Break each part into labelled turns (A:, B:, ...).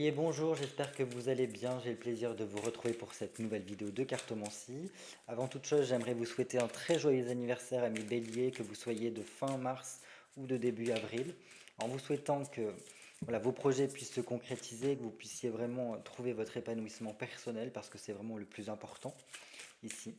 A: Et bonjour, j'espère que vous allez bien. J'ai le plaisir de vous retrouver pour cette nouvelle vidéo de cartomancie. Avant toute chose, j'aimerais vous souhaiter un très joyeux anniversaire, amis Bélier, que vous soyez de fin mars ou de début avril, en vous souhaitant que voilà, vos projets puissent se concrétiser, que vous puissiez vraiment trouver votre épanouissement personnel, parce que c'est vraiment le plus important ici.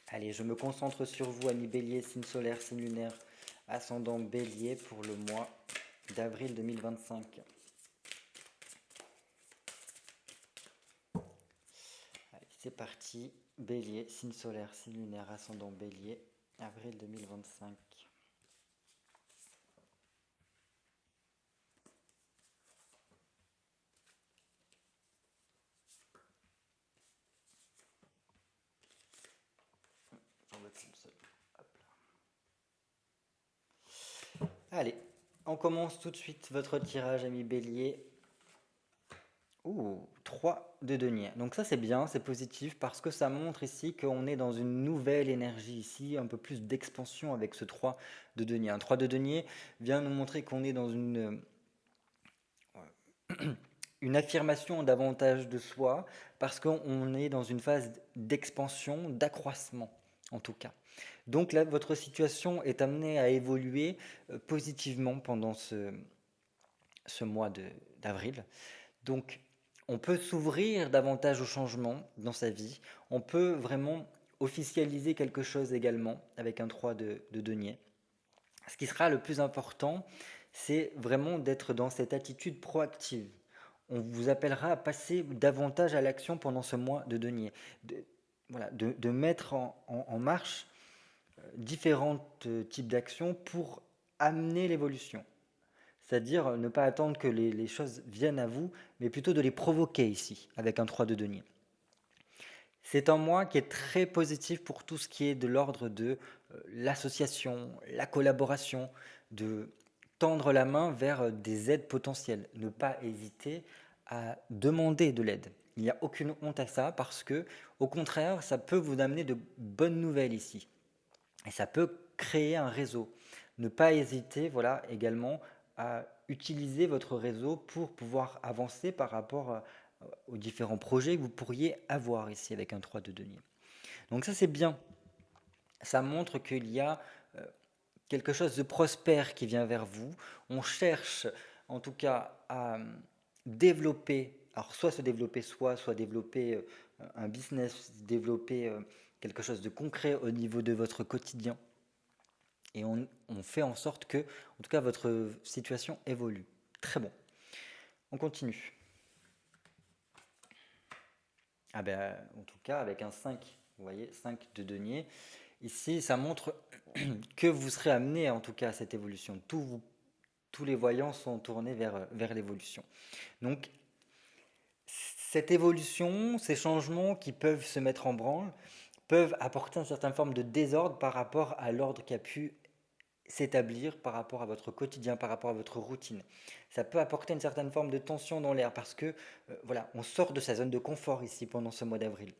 A: Allez, je me concentre sur vous, amis Bélier, signe solaire, signe lunaire, ascendant Bélier pour le mois d'avril 2025. Allez, c'est parti. Bélier, signe solaire, signe lunaire, ascendant Bélier, avril 2025. Hop là. Allez, on commence tout de suite votre tirage, ami Bélier. Ouh, 3 de denier. Donc ça c'est bien, c'est positif parce que ça montre ici qu'on est dans une nouvelle énergie ici, un peu plus d'expansion avec ce 3 de denier. Un 3 de denier vient nous montrer qu'on est dans une affirmation davantage de soi parce qu'on est dans une phase d'expansion, d'accroissement en tout cas. Donc là, votre situation est amenée à évoluer positivement pendant ce mois d'avril. Donc, on peut s'ouvrir davantage au changement dans sa vie. On peut vraiment officialiser quelque chose également avec un 3 de denier. Ce qui sera le plus important, c'est vraiment d'être dans cette attitude proactive. On vous appellera à passer davantage à l'action pendant ce mois de denier. Voilà, de mettre en marche différents types d'actions pour amener l'évolution. C'est-à-dire ne pas attendre que les choses viennent à vous, mais plutôt de les provoquer ici, avec un 3 de denier. C'est un mois qui est très positif pour tout ce qui est de l'ordre de l'association, la collaboration, de tendre la main vers des aides potentielles. Ne pas hésiter à demander de l'aide. Il n'y a aucune honte à ça parce que, au contraire, ça peut vous amener de bonnes nouvelles ici. Et ça peut créer un réseau. Ne pas hésiter, voilà, également à utiliser votre réseau pour pouvoir avancer par rapport aux différents projets que vous pourriez avoir ici avec un 3 de denier. Donc ça c'est bien. Ça montre qu'il y a quelque chose de prospère qui vient vers vous. On cherche en tout cas à développer, alors soit se développer soi, soit développer un business, développer quelque chose de concret au niveau de votre quotidien. Et on fait en sorte que, en tout cas, votre situation évolue. Très bon. On continue. Ah ben, en tout cas, avec un 5, vous voyez, 5 de denier. Ici, ça montre que vous serez amené, en tout cas, à cette évolution. Tous les voyants sont tournés vers l'évolution. Donc, cette évolution, ces changements qui peuvent se mettre en branle, peuvent apporter une certaine forme de désordre par rapport à l'ordre qui a pu s'établir par rapport à votre quotidien, par rapport à votre routine. Ça peut apporter une certaine forme de tension dans l'air parce que voilà, on sort de sa zone de confort ici pendant ce mois d'avril.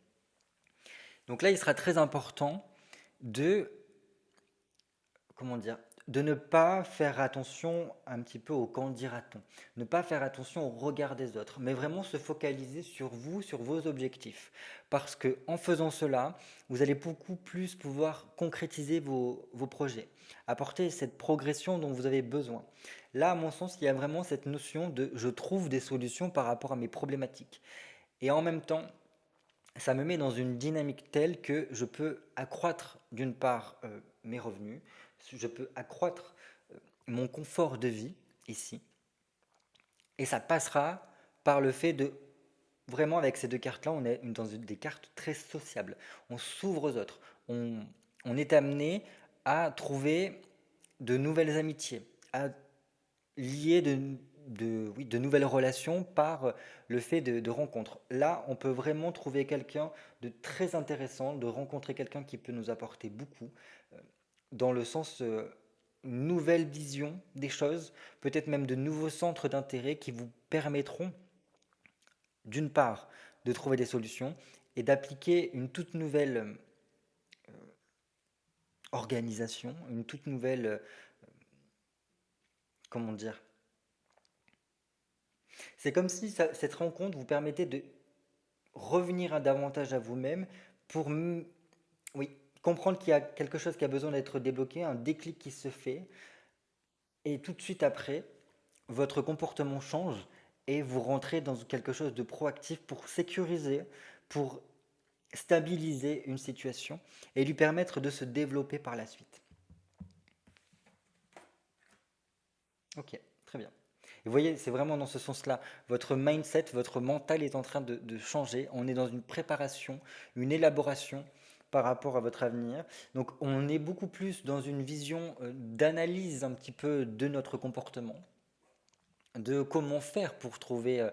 A: Donc là, il sera très important de comment dire, de ne pas faire attention un petit peu au qu'en dira-t-on, ne pas faire attention au regard des autres, mais vraiment se focaliser sur vous, sur vos objectifs. Parce que en faisant cela, vous allez beaucoup plus pouvoir concrétiser vos projets, apporter cette progression dont vous avez besoin. Là, à mon sens, il y a vraiment cette notion de je trouve des solutions par rapport à mes problématiques. Et en même temps, ça me met dans une dynamique telle que je peux accroître d'une part mes revenus, je peux accroître mon confort de vie ici, et ça passera par le fait de vraiment avec ces deux cartes-là, on est dans des cartes très sociables. On s'ouvre aux autres, on est amené à trouver de nouvelles amitiés, à lier oui, de nouvelles relations par le fait de rencontres. Là, on peut vraiment trouver quelqu'un de très intéressant, de rencontrer quelqu'un qui peut nous apporter beaucoup, dans le sens une nouvelle vision des choses, peut-être même de nouveaux centres d'intérêt qui vous permettront, d'une part, de trouver des solutions et d'appliquer une toute nouvelle organisation, une toute nouvelle, comment dire, C'est comme si cette rencontre vous permettait de revenir davantage à vous-même pour, oui, comprendre qu'il y a quelque chose qui a besoin d'être débloqué, un déclic qui se fait, et tout de suite après, votre comportement change et vous rentrez dans quelque chose de proactif pour sécuriser, pour stabiliser une situation et lui permettre de se développer par la suite. Ok, très bien. Et vous voyez, c'est vraiment dans ce sens-là. Votre mindset, votre mental est en train de changer. On est dans une préparation, une élaboration par rapport à votre avenir. Donc on est beaucoup plus dans une vision d'analyse un petit peu de notre comportement, de comment faire pour trouver,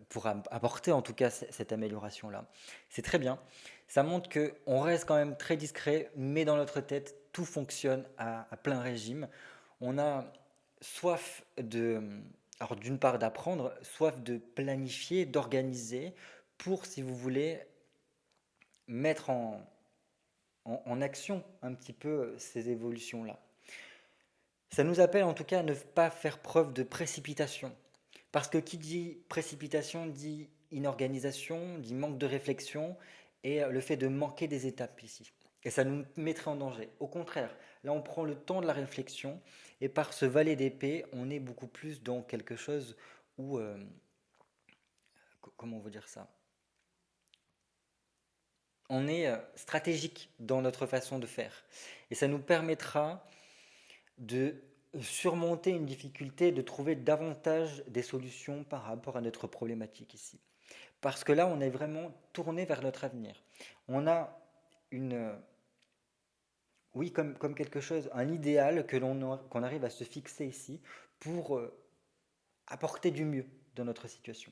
A: pour apporter en tout cas cette amélioration-là. C'est très bien. Ça montre qu'on reste quand même très discret, mais dans notre tête, tout fonctionne à plein régime. On a soif de, alors d'une part d'apprendre, soif de planifier, d'organiser, pour, si vous voulez, mettre en action un petit peu ces évolutions-là. Ça nous appelle en tout cas à ne pas faire preuve de précipitation. Parce que qui dit précipitation dit inorganisation, dit manque de réflexion et le fait de manquer des étapes ici. Et ça nous mettrait en danger. Au contraire, là on prend le temps de la réflexion et par ce valet d'épée, on est beaucoup plus dans quelque chose où, comment on veut dire ça? On est stratégique dans notre façon de faire. Et ça nous permettra de surmonter une difficulté, de trouver davantage des solutions par rapport à notre problématique ici. Parce que là, on est vraiment tourné vers notre avenir. On a une, oui, comme quelque chose, un idéal qu'on arrive à se fixer ici pour apporter du mieux dans notre situation.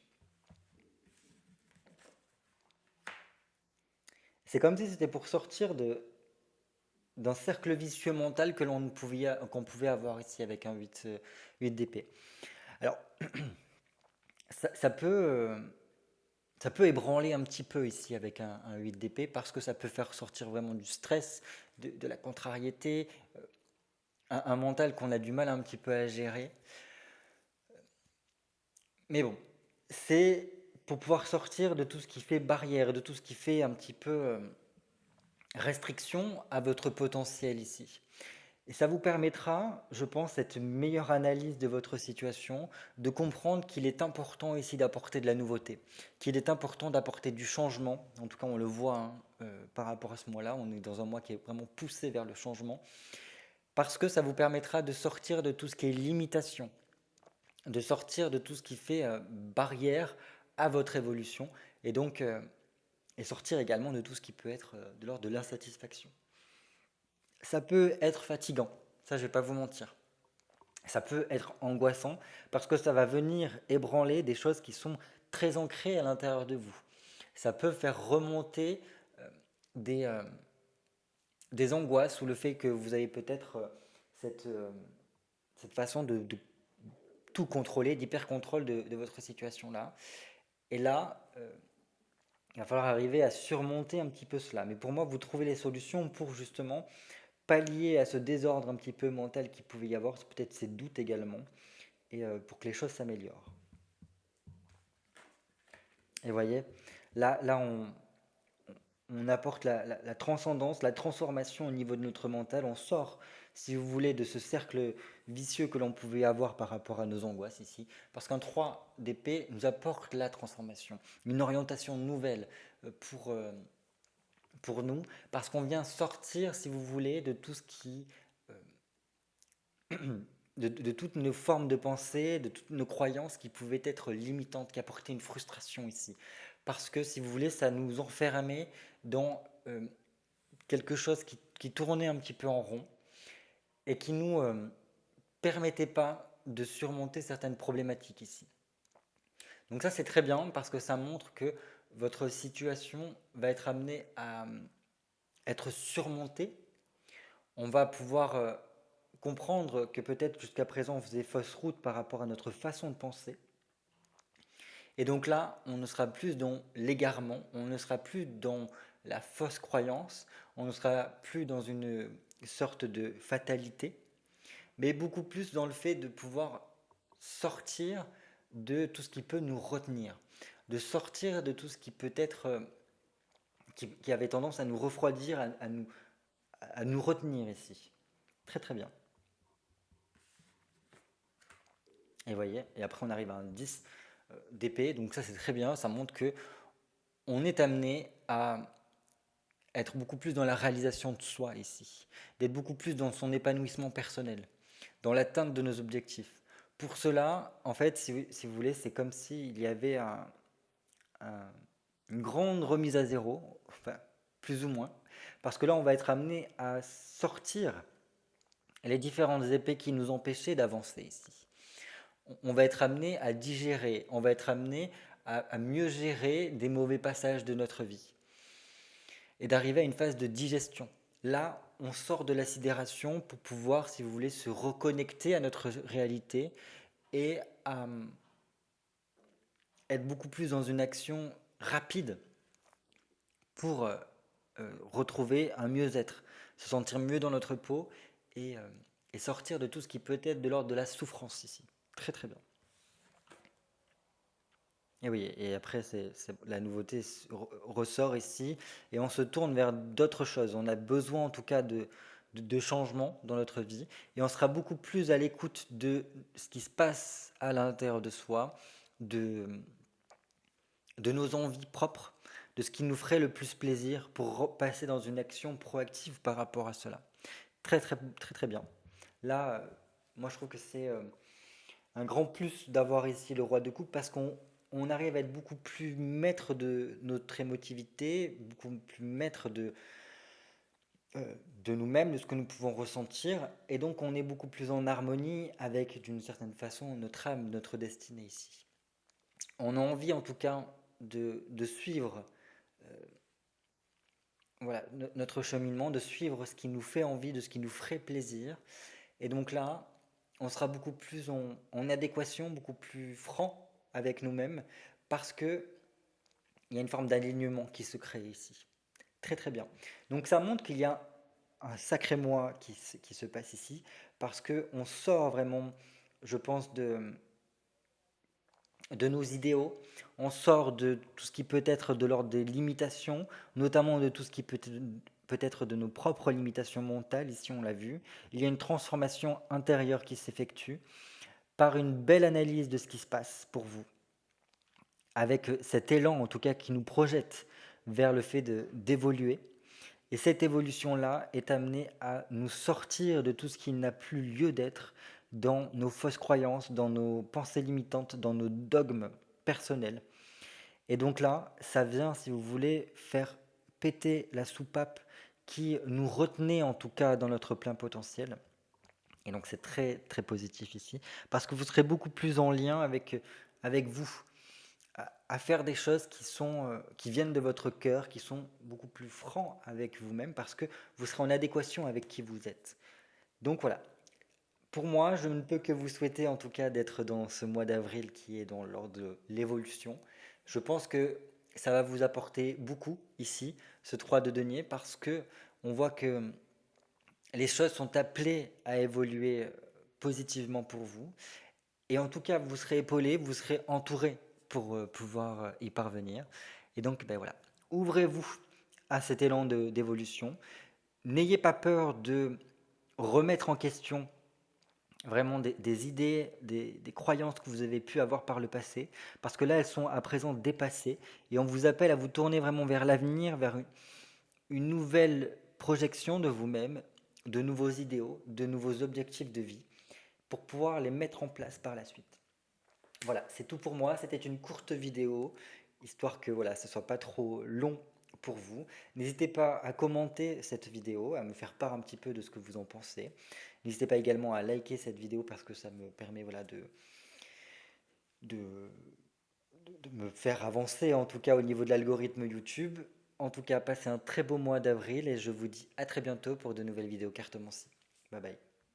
A: C'est comme si c'était pour sortir d'un cercle vicieux mental qu'on pouvait avoir ici avec un 8 d'épée. Alors, ça, ça peut, euh, ça peut ébranler un petit peu ici avec un 8 d'épée parce que ça peut faire sortir vraiment du stress, de la contrariété, un mental qu'on a du mal un petit peu à gérer. Mais bon, c'est pour pouvoir sortir de tout ce qui fait barrière, de tout ce qui fait un petit peu restriction à votre potentiel ici. Et ça vous permettra, je pense, cette meilleure analyse de votre situation, de comprendre qu'il est important ici d'apporter de la nouveauté, qu'il est important d'apporter du changement. En tout cas, on le voit hein, par rapport à ce mois-là, on est dans un mois qui est vraiment poussé vers le changement, parce que ça vous permettra de sortir de tout ce qui est limitation, de sortir de tout ce qui fait barrière à votre évolution, et donc et sortir également de tout ce qui peut être de l'ordre de l'insatisfaction. Ça peut être fatigant, ça je vais pas vous mentir. Ça peut être angoissant parce que ça va venir ébranler des choses qui sont très ancrées à l'intérieur de vous. Ça peut faire remonter euh, des, euh, des angoisses ou le fait que vous avez peut-être cette, euh, cette façon de tout contrôler, d'hyper-contrôle de votre situation-là. Et là, il va falloir arriver à surmonter un petit peu cela. Mais pour moi, vous trouvez les solutions pour justement pallier à ce désordre un petit peu mental qu'il pouvait y avoir, peut-être ces doutes également, et pour que les choses s'améliorent. Et vous voyez, là on apporte la transcendance, la transformation au niveau de notre mental. On sort, si vous voulez, de ce cercle vicieux que l'on pouvait avoir par rapport à nos angoisses ici. Parce qu'un 3 d'épée nous apporte la transformation, une orientation nouvelle pour nous, parce qu'on vient sortir, si vous voulez, de tout ce qui de toutes nos formes de pensée, de toutes nos croyances qui pouvaient être limitantes, qui apportaient une frustration ici. Parce que, si vous voulez, ça nous enfermait dans quelque chose qui tournait un petit peu en rond et qui nous permettait pas de surmonter certaines problématiques ici. Donc ça, c'est très bien parce que ça montre que votre situation va être amenée à être surmontée. On va pouvoir comprendre que peut-être jusqu'à présent on faisait fausse route par rapport à notre façon de penser. Et donc là, on ne sera plus dans l'égarement, on ne sera plus dans la fausse croyance, on ne sera plus dans une sorte de fatalité, mais beaucoup plus dans le fait de pouvoir sortir de tout ce qui peut nous retenir, de sortir de tout ce qui peut être, qui avait tendance à nous refroidir, à nous retenir ici. Très très bien. Et voyez, et après on arrive à un 10 d'épée, donc ça c'est très bien, ça montre que on est amené à être beaucoup plus dans la réalisation de soi ici, d'être beaucoup plus dans son épanouissement personnel, dans l'atteinte de nos objectifs. Pour cela, en fait, si vous voulez, c'est comme s'il y avait un- une grande remise à zéro, enfin, plus ou moins, parce que là, on va être amené à sortir les différentes épées qui nous empêchaient d'avancer ici. On va être amené à digérer, on va être amené à mieux gérer des mauvais passages de notre vie et d'arriver à une phase de digestion. Là, on sort de la sidération pour pouvoir, si vous voulez, se reconnecter à notre réalité et à être beaucoup plus dans une action rapide pour retrouver un mieux-être, se sentir mieux dans notre peau et, euh, et sortir de tout ce qui peut être de l'ordre de la souffrance ici. Très très bien. Et oui, et après, la nouveauté ressort ici et on se tourne vers d'autres choses. On a besoin en tout cas de changements dans notre vie et on sera beaucoup plus à l'écoute de ce qui se passe à l'intérieur de soi, de, de nos envies propres, de ce qui nous ferait le plus plaisir pour passer dans une action proactive par rapport à cela. Très très très très bien. Là, moi je trouve que c'est un grand plus d'avoir ici le roi de coupe parce qu'on arrive à être beaucoup plus maître de notre émotivité, beaucoup plus maître de nous-mêmes, de ce que nous pouvons ressentir, et donc on est beaucoup plus en harmonie avec, d'une certaine façon, notre âme, notre destinée ici. On a envie en tout cas de suivre voilà, notre cheminement, de suivre ce qui nous fait envie, de ce qui nous ferait plaisir, et donc là, on sera beaucoup plus en adéquation, beaucoup plus franc avec nous-mêmes, parce que il y a une forme d'alignement qui se crée ici. Très très bien. Donc ça montre qu'il y a un sacré moi qui se passe ici, parce que on sort vraiment, je pense, de nos idéaux, on sort de tout ce qui peut être de l'ordre des limitations, notamment de tout ce qui peut être de nos propres limitations mentales, ici on l'a vu. Il y a une transformation intérieure qui s'effectue par une belle analyse de ce qui se passe pour vous, avec cet élan en tout cas qui nous projette vers le fait d'évoluer. Et cette évolution-là est amenée à nous sortir de tout ce qui n'a plus lieu d'être dans nos fausses croyances, dans nos pensées limitantes, dans nos dogmes personnels. Et donc là, ça vient, si vous voulez, faire péter la soupape qui nous retenait en tout cas dans notre plein potentiel. Et donc c'est très très positif ici, parce que vous serez beaucoup plus en lien avec vous, à faire des choses qui viennent de votre cœur, qui sont beaucoup plus francs avec vous-même, parce que vous serez en adéquation avec qui vous êtes. Donc voilà, pour moi, je ne peux que vous souhaiter en tout cas d'être dans ce mois d'avril qui est dans l'ordre de l'évolution. Je pense que ça va vous apporter beaucoup ici, ce 3 de denier, parce que on voit que les choses sont appelées à évoluer positivement pour vous. Et en tout cas, vous serez épaulé, vous serez entouré pour pouvoir y parvenir. Et donc, ben voilà, ouvrez-vous à cet élan d'évolution. N'ayez pas peur de remettre en question vraiment des idées, des croyances que vous avez pu avoir par le passé, parce que là, elles sont à présent dépassées, et on vous appelle à vous tourner vraiment vers l'avenir, vers une nouvelle projection de vous-même, de nouveaux idéaux, de nouveaux objectifs de vie, pour pouvoir les mettre en place par la suite. Voilà, c'est tout pour moi. C'était une courte vidéo, histoire que voilà, ce soit pas trop long pour vous. N'hésitez pas à commenter cette vidéo, à me faire part un petit peu de ce que vous en pensez. N'hésitez pas également à liker cette vidéo parce que ça me permet voilà, de, de me faire avancer, en tout cas au niveau de l'algorithme YouTube. En tout cas, passez un très beau mois d'avril et je vous dis à très bientôt pour de nouvelles vidéos cartomancie. Bye bye.